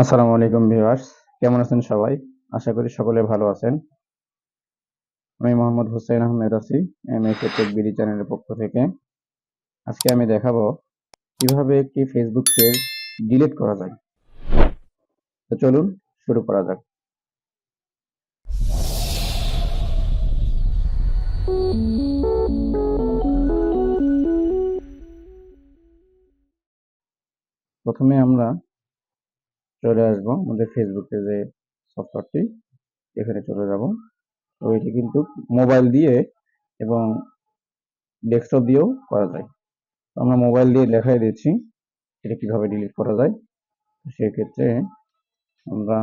আসসালামু আলাইকুম ভিউয়ার্স, কেমন আছেন সবাই? আশা করি সকলে ভালো আছেন। আমি মোহাম্মদ হুসাইন আহমেদ আছি এমএকে টেক বিডি চ্যানেলের পক্ষ থেকে। আজকে আমি দেখাবো কিভাবে একটি ফেসবুক পেজ ডিলিট করা যায়। তো চলুন শুরু করা যাক। প্রথমে আমরা চলে আসবো আমাদের ফেসবুকে যে সফটওয়্যারটি, এখানে চলে যাব। তো এটি কিন্তু মোবাইল দিয়ে এবং ডেস্কটপ দিয়েও করা যায়। তো আমরা মোবাইল দিয়ে দেখাই দিচ্ছি এটা কিভাবে ডিলিট করা যায়। সেক্ষেত্রে আমরা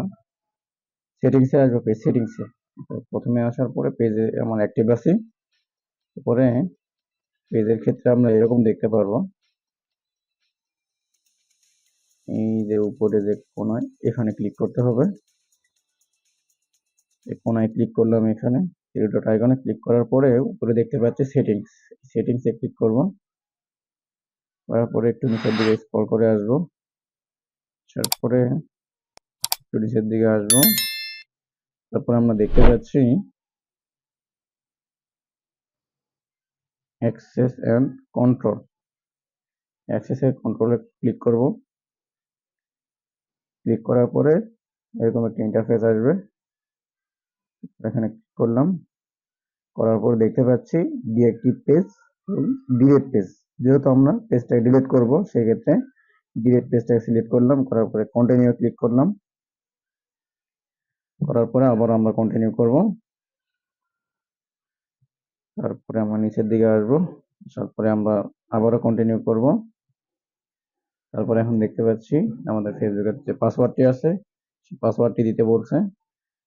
সেটিংসে আসবো, পেজ সেটিংসে। প্রথমে আসার পরে পেজে এমন অ্যাক্টিভ আছি, পরে পেজের ক্ষেত্রে আমরা এরকম দেখতে পারবো, এই যে উপরে যে কোনায় এখানে ক্লিক করতে হবে। এই কোনায় ক্লিক করলাম, এখানে থ্রি ডট আইকনে ক্লিক করার পরে উপরে দেখতে পাচ্ছি সেটিংস, সেটিংসে ক্লিক করব। তারপরে একটু নিচের দিকে স্ক্রল করে আসবো, তারপরে একটু নিচের দিকে আসবো। তারপরে আমরা দেখতে পাচ্ছি access and control, access and কন্ট্রোলে ক্লিক করব। ক্লিক করার পরে এরকম একটা ইন্টারফেস আসবে, এখানে ক্লিক করলাম। করার পর দেখতে পাচ্ছি ডিএক্টিভ পেজ এবং ডিলিট পেজ। যেহেতু আমরা পেজটাকে ডিলিট করব, সেই ক্ষেত্রে ডিলিট পেজটাকে সিলেক্ট করলাম, করার পরে কন্টিনিউ ক্লিক করলাম। করার পরে আবার আমরা কন্টিনিউ করব। তারপরে আমরা নিচের দিকে আসবো, তারপরে আমরা আবারও কন্টিনিউ করব। তারপরে এখন দেখতে পাচ্ছি আমাদের ফেসবুকের যে পাসওয়ার্ডটি আছে, সেই পাসওয়ার্ডটি দিতে বলছে।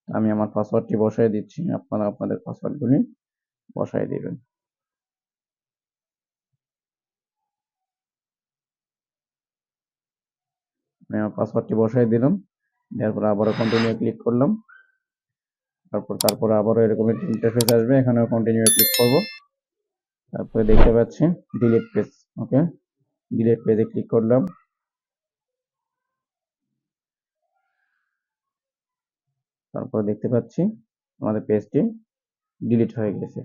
আমি আমার পাসওয়ার্ডটি বসাই দিচ্ছি, আপনারা আপনাদের পাসওয়ার্ডগুলি বসাই দিবেন। আমি আমার পাসওয়ার্ডটি বসাই দিলাম, দেওয়ার পরে আবারও কন্টিনিউ ক্লিক করলাম। তারপরে আবারও এরকম একটা ইন্টারফেস আসবে, এখানেও কন্টিনিউ ক্লিক করব। তারপরে দেখতে পাচ্ছি ডিলিট পেজ, ওকে, ডিলিট পেজে ক্লিক করলাম। তারপরে দেখতে পাচ্ছি আমাদের পেজটি ডিলিট হয়ে গেছে।